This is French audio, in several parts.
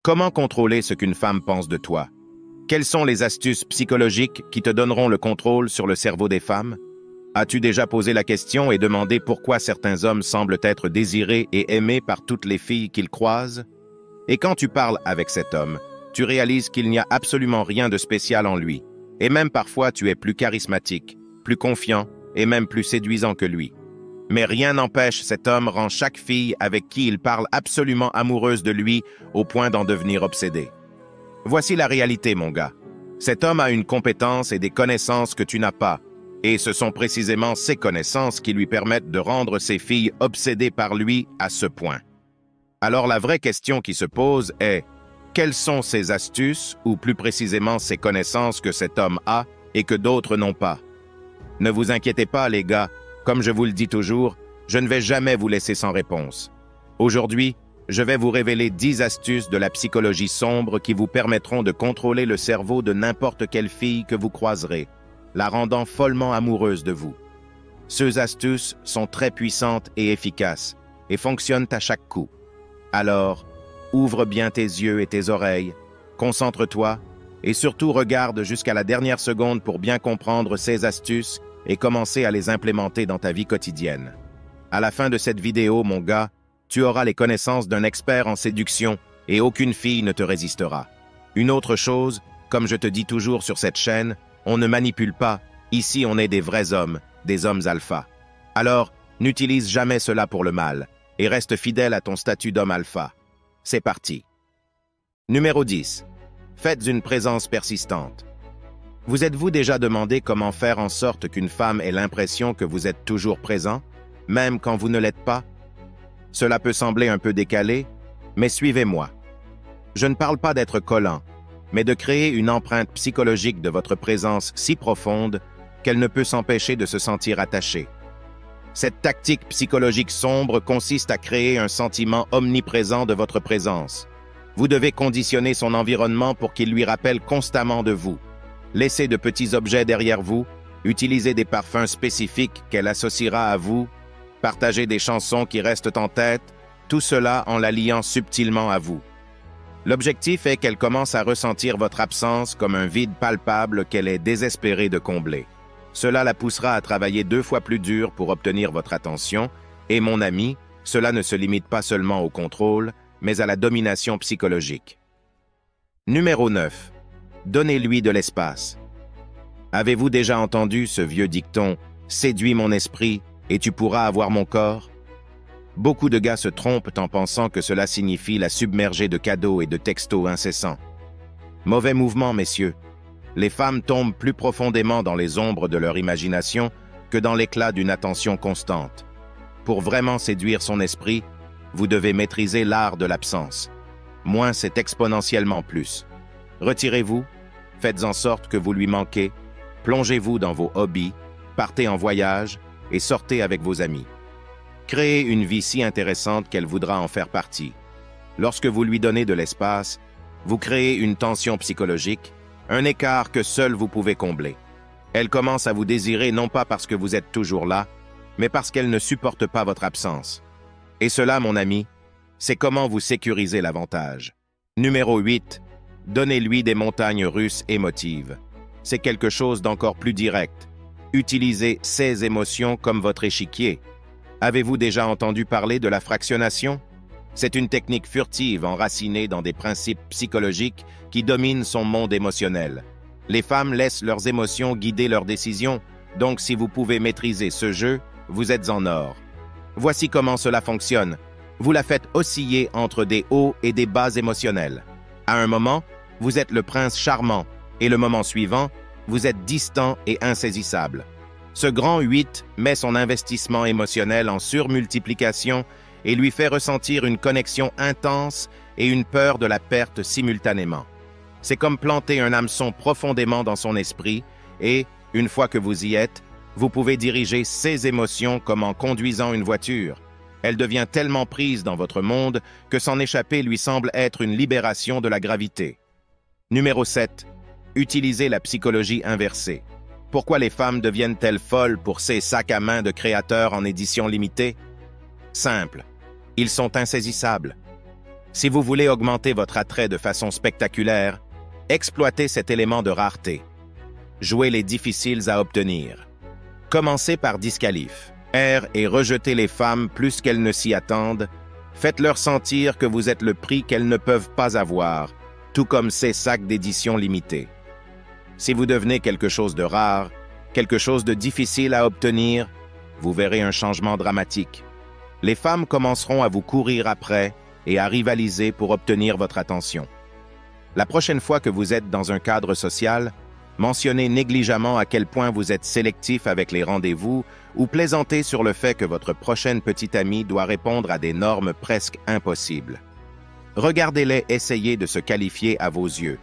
Comment contrôler ce qu'une femme pense de toi? Quelles sont les astuces psychologiques qui te donneront le contrôle sur le cerveau des femmes? As-tu déjà posé la question et demandé pourquoi certains hommes semblent être désirés et aimés par toutes les filles qu'ils croisent? Et quand tu parles avec cet homme, tu réalises qu'il n'y a absolument rien de spécial en lui. Et même parfois tu es plus charismatique, plus confiant et même plus séduisant que lui. Mais rien n'empêche, cet homme rend chaque fille avec qui il parle absolument amoureuse de lui au point d'en devenir obsédée. Voici la réalité, mon gars. Cet homme a une compétence et des connaissances que tu n'as pas. Et ce sont précisément ces connaissances qui lui permettent de rendre ses filles obsédées par lui à ce point. Alors la vraie question qui se pose est, quelles sont ces astuces, ou plus précisément ces connaissances que cet homme a et que d'autres n'ont pas? Ne vous inquiétez pas, les gars, comme je vous le dis toujours, je ne vais jamais vous laisser sans réponse. Aujourd'hui, je vais vous révéler 10 astuces de la psychologie sombre qui vous permettront de contrôler le cerveau de n'importe quelle fille que vous croiserez, la rendant follement amoureuse de vous. Ces astuces sont très puissantes et efficaces et fonctionnent à chaque coup. Alors, ouvre bien tes yeux et tes oreilles, concentre-toi et surtout regarde jusqu'à la dernière seconde pour bien comprendre ces astuces et commencer à les implémenter dans ta vie quotidienne. À la fin de cette vidéo, mon gars, tu auras les connaissances d'un expert en séduction et aucune fille ne te résistera. Une autre chose, comme je te dis toujours sur cette chaîne, on ne manipule pas, ici on est des vrais hommes, des hommes alpha. Alors, n'utilise jamais cela pour le mal et reste fidèle à ton statut d'homme alpha. C'est parti. Numéro 10. Faites une présence persistante. Vous êtes-vous déjà demandé comment faire en sorte qu'une femme ait l'impression que vous êtes toujours présent, même quand vous ne l'êtes pas? Cela peut sembler un peu décalé, mais suivez-moi. Je ne parle pas d'être collant, mais de créer une empreinte psychologique de votre présence si profonde qu'elle ne peut s'empêcher de se sentir attachée. Cette tactique psychologique sombre consiste à créer un sentiment omniprésent de votre présence. Vous devez conditionner son environnement pour qu'il lui rappelle constamment de vous. Laissez de petits objets derrière vous, utilisez des parfums spécifiques qu'elle associera à vous, partagez des chansons qui restent en tête, tout cela en la liant subtilement à vous. L'objectif est qu'elle commence à ressentir votre absence comme un vide palpable qu'elle est désespérée de combler. Cela la poussera à travailler 2 fois plus dur pour obtenir votre attention, et mon ami, cela ne se limite pas seulement au contrôle, mais à la domination psychologique. Numéro 9. Donnez-lui de l'espace. Avez-vous déjà entendu ce vieux dicton « Séduis mon esprit et tu pourras avoir mon corps » Beaucoup de gars se trompent en pensant que cela signifie la submerger de cadeaux et de textos incessants. Mauvais mouvement, messieurs. Les femmes tombent plus profondément dans les ombres de leur imagination que dans l'éclat d'une attention constante. Pour vraiment séduire son esprit, vous devez maîtriser l'art de l'absence. Moins, c'est exponentiellement plus. Retirez-vous, faites en sorte que vous lui manquez, plongez-vous dans vos hobbies, partez en voyage et sortez avec vos amis. Créez une vie si intéressante qu'elle voudra en faire partie. Lorsque vous lui donnez de l'espace, vous créez une tension psychologique, un écart que seul vous pouvez combler. Elle commence à vous désirer non pas parce que vous êtes toujours là, mais parce qu'elle ne supporte pas votre absence. Et cela, mon ami, c'est comment vous sécurisez l'avantage. Numéro 8. Donnez-lui des montagnes russes émotives. C'est quelque chose d'encore plus direct. Utilisez ses émotions comme votre échiquier. Avez-vous déjà entendu parler de la fractionnation? C'est une technique furtive enracinée dans des principes psychologiques qui dominent son monde émotionnel. Les femmes laissent leurs émotions guider leurs décisions, donc si vous pouvez maîtriser ce jeu, vous êtes en or. Voici comment cela fonctionne. Vous la faites osciller entre des hauts et des bas émotionnels. À un moment, vous êtes le prince charmant, et le moment suivant, vous êtes distant et insaisissable. Ce grand 8 met son investissement émotionnel en surmultiplication et lui fait ressentir une connexion intense et une peur de la perte simultanément. C'est comme planter un hameçon profondément dans son esprit et, une fois que vous y êtes, vous pouvez diriger ses émotions comme en conduisant une voiture. Elle devient tellement prise dans votre monde que s'en échapper lui semble être une libération de la gravité. Numéro 7. Utilisez la psychologie inversée. Pourquoi les femmes deviennent-elles folles pour ces sacs à main de créateurs en édition limitée? Simple. Ils sont insaisissables. Si vous voulez augmenter votre attrait de façon spectaculaire, exploitez cet élément de rareté. Jouez les difficiles à obtenir. Commencez par disqualif. Et rejetez les femmes plus qu'elles ne s'y attendent. Faites-leur sentir que vous êtes le prix qu'elles ne peuvent pas avoir, tout comme ces sacs d'édition limitée. Si vous devenez quelque chose de rare, quelque chose de difficile à obtenir, vous verrez un changement dramatique. Les femmes commenceront à vous courir après et à rivaliser pour obtenir votre attention. La prochaine fois que vous êtes dans un cadre social, mentionnez négligemment à quel point vous êtes sélectif avec les rendez-vous ou plaisantez sur le fait que votre prochaine petite amie doit répondre à des normes presque impossibles. Regardez-les essayer de se qualifier à vos yeux.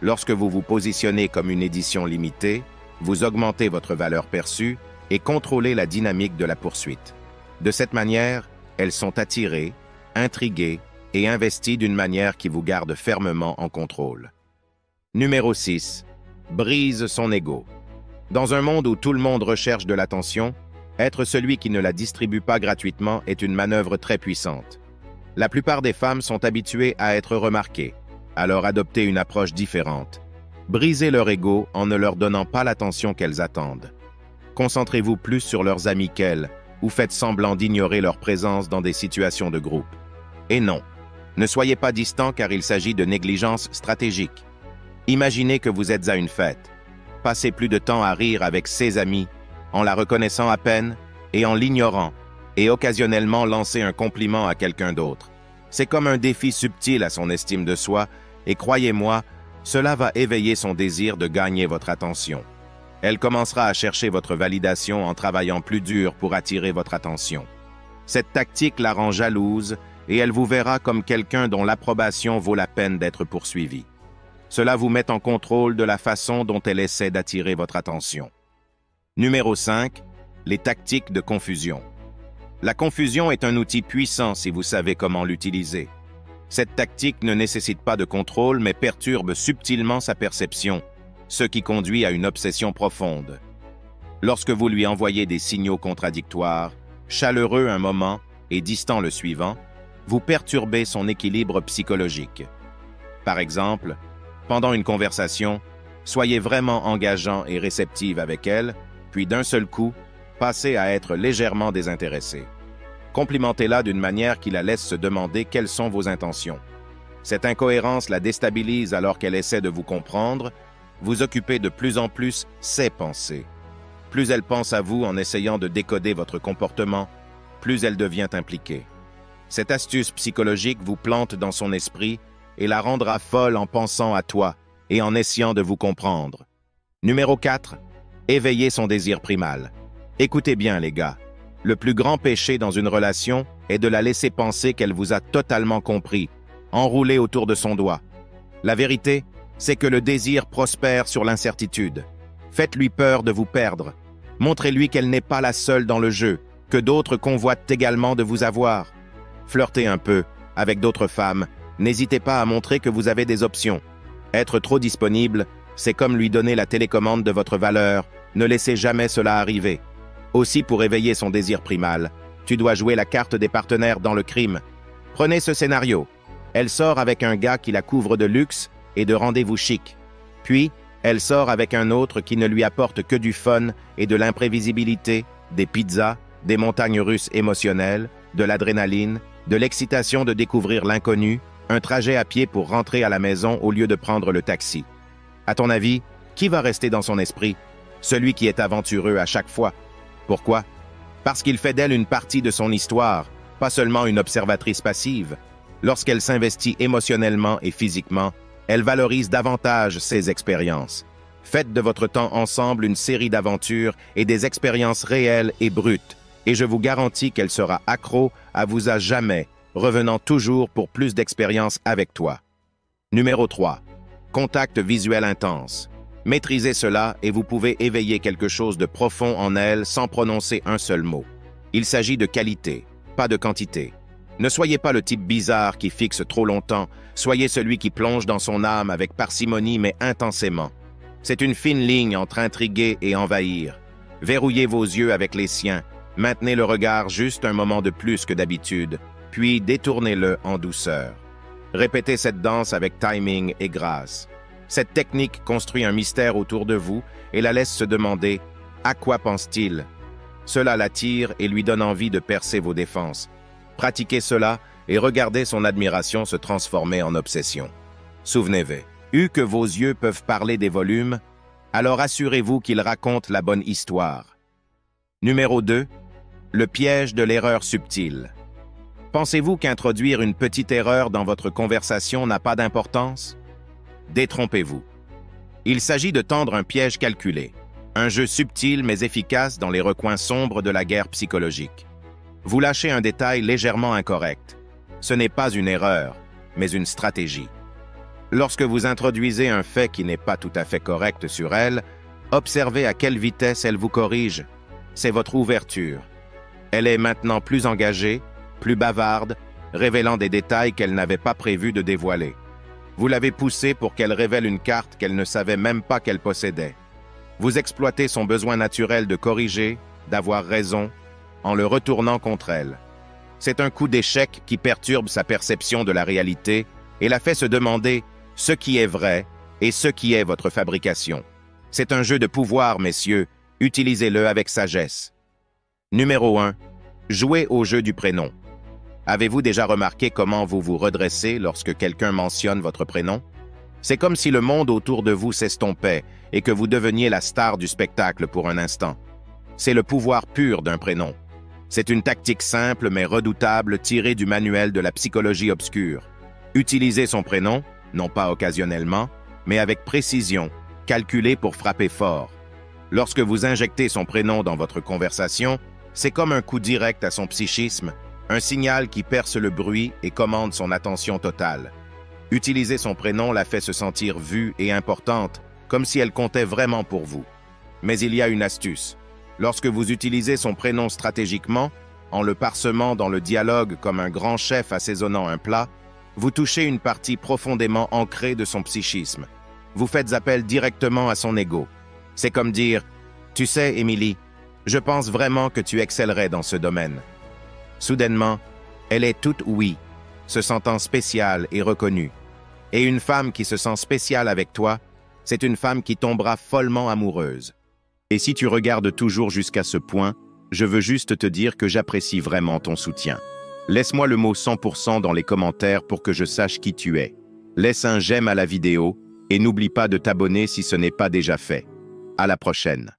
Lorsque vous vous positionnez comme une édition limitée, vous augmentez votre valeur perçue et contrôlez la dynamique de la poursuite. De cette manière, elles sont attirées, intriguées et investies d'une manière qui vous garde fermement en contrôle. Numéro 6. Brise son ego. Dans un monde où tout le monde recherche de l'attention, être celui qui ne la distribue pas gratuitement est une manœuvre très puissante. La plupart des femmes sont habituées à être remarquées, alors adoptez une approche différente. Brisez leur ego en ne leur donnant pas l'attention qu'elles attendent. Concentrez-vous plus sur leurs amis qu'elles, ou faites semblant d'ignorer leur présence dans des situations de groupe. Et non, ne soyez pas distant car il s'agit de négligence stratégique. Imaginez que vous êtes à une fête. Passez plus de temps à rire avec ses amis, en la reconnaissant à peine et en l'ignorant, et occasionnellement lancer un compliment à quelqu'un d'autre. C'est comme un défi subtil à son estime de soi, et croyez-moi, cela va éveiller son désir de gagner votre attention. Elle commencera à chercher votre validation en travaillant plus dur pour attirer votre attention. Cette tactique la rend jalouse, et elle vous verra comme quelqu'un dont l'approbation vaut la peine d'être poursuivie. Cela vous met en contrôle de la façon dont elle essaie d'attirer votre attention. Numéro 5. Les tactiques de confusion. La confusion est un outil puissant si vous savez comment l'utiliser. Cette tactique ne nécessite pas de contrôle mais perturbe subtilement sa perception, ce qui conduit à une obsession profonde. Lorsque vous lui envoyez des signaux contradictoires, chaleureux un moment et distants le suivant, vous perturbez son équilibre psychologique. Par exemple, pendant une conversation, soyez vraiment engageant et réceptive avec elle, puis d'un seul coup, passez à être légèrement désintéressé. Complimentez-la d'une manière qui la laisse se demander quelles sont vos intentions. Cette incohérence la déstabilise alors qu'elle essaie de vous comprendre. Vous occupez de plus en plus ses pensées. Plus elle pense à vous en essayant de décoder votre comportement, plus elle devient impliquée. Cette astuce psychologique vous plante dans son esprit et la rendra folle en pensant à toi et en essayant de vous comprendre. Numéro 4. Éveiller son désir primal. Écoutez bien les gars, le plus grand péché dans une relation est de la laisser penser qu'elle vous a totalement compris, enroulé autour de son doigt. La vérité, c'est que le désir prospère sur l'incertitude. Faites-lui peur de vous perdre. Montrez-lui qu'elle n'est pas la seule dans le jeu, que d'autres convoitent également de vous avoir. Flirtez un peu avec d'autres femmes. N'hésitez pas à montrer que vous avez des options. Être trop disponible, c'est comme lui donner la télécommande de votre valeur. Ne laissez jamais cela arriver. Aussi, pour éveiller son désir primal, tu dois jouer la carte des partenaires dans le crime. Prenez ce scénario. Elle sort avec un gars qui la couvre de luxe et de rendez-vous chic. Puis, elle sort avec un autre qui ne lui apporte que du fun et de l'imprévisibilité, des pizzas, des montagnes russes émotionnelles, de l'adrénaline, de l'excitation de découvrir l'inconnu, un trajet à pied pour rentrer à la maison au lieu de prendre le taxi. À ton avis, qui va rester dans son esprit? Celui qui est aventureux à chaque fois. Pourquoi? Parce qu'il fait d'elle une partie de son histoire, pas seulement une observatrice passive. Lorsqu'elle s'investit émotionnellement et physiquement, elle valorise davantage ses expériences. Faites de votre temps ensemble une série d'aventures et des expériences réelles et brutes, et je vous garantis qu'elle sera accro à vous à jamais, revenant toujours pour plus d'expériences avec toi. Numéro 3. Contact visuel intense. Maîtrisez cela et vous pouvez éveiller quelque chose de profond en elle sans prononcer un seul mot. Il s'agit de qualité, pas de quantité. Ne soyez pas le type bizarre qui fixe trop longtemps, soyez celui qui plonge dans son âme avec parcimonie mais intensément. C'est une fine ligne entre intriguer et envahir. Verrouillez vos yeux avec les siens, maintenez le regard juste un moment de plus que d'habitude, puis détournez-le en douceur. Répétez cette danse avec timing et grâce. Cette technique construit un mystère autour de vous et la laisse se demander « À quoi pense-t-il » Cela l'attire et lui donne envie de percer vos défenses. Pratiquez cela et regardez son admiration se transformer en obsession. Souvenez-vous, que vos yeux peuvent parler des volumes, alors assurez-vous qu'ils racontent la bonne histoire. Numéro 2. Le piège de l'erreur subtile. Pensez-vous qu'introduire une petite erreur dans votre conversation n'a pas d'importance? Détrompez-vous. Il s'agit de tendre un piège calculé, un jeu subtil mais efficace dans les recoins sombres de la guerre psychologique. Vous lâchez un détail légèrement incorrect. Ce n'est pas une erreur, mais une stratégie. Lorsque vous introduisez un fait qui n'est pas tout à fait correct sur elle, observez à quelle vitesse elle vous corrige. C'est votre ouverture. Elle est maintenant plus engagée, plus bavarde, révélant des détails qu'elle n'avait pas prévu de dévoiler. Vous l'avez poussée pour qu'elle révèle une carte qu'elle ne savait même pas qu'elle possédait. Vous exploitez son besoin naturel de corriger, d'avoir raison, en le retournant contre elle. C'est un coup d'échec qui perturbe sa perception de la réalité et la fait se demander ce qui est vrai et ce qui est votre fabrication. C'est un jeu de pouvoir, messieurs, utilisez-le avec sagesse. Numéro 1. Jouez au jeu du prénom. Avez-vous déjà remarqué comment vous vous redressez lorsque quelqu'un mentionne votre prénom? C'est comme si le monde autour de vous s'estompait et que vous deveniez la star du spectacle pour un instant. C'est le pouvoir pur d'un prénom. C'est une tactique simple mais redoutable tirée du manuel de la psychologie obscure. Utilisez son prénom, non pas occasionnellement, mais avec précision, calculée pour frapper fort. Lorsque vous injectez son prénom dans votre conversation, c'est comme un coup direct à son psychisme, un signal qui perce le bruit et commande son attention totale. Utiliser son prénom la fait se sentir vue et importante, comme si elle comptait vraiment pour vous. Mais il y a une astuce. Lorsque vous utilisez son prénom stratégiquement, en le parsemant dans le dialogue comme un grand chef assaisonnant un plat, vous touchez une partie profondément ancrée de son psychisme. Vous faites appel directement à son ego. C'est comme dire « Tu sais, Émilie, je pense vraiment que tu excellerais dans ce domaine. » Soudainement, elle est toute oui, se sentant spéciale et reconnue. Et une femme qui se sent spéciale avec toi, c'est une femme qui tombera follement amoureuse. Et si tu regardes toujours jusqu'à ce point, je veux juste te dire que j'apprécie vraiment ton soutien. Laisse-moi le mot 100% dans les commentaires pour que je sache qui tu es. Laisse un j'aime à la vidéo et n'oublie pas de t'abonner si ce n'est pas déjà fait. À la prochaine.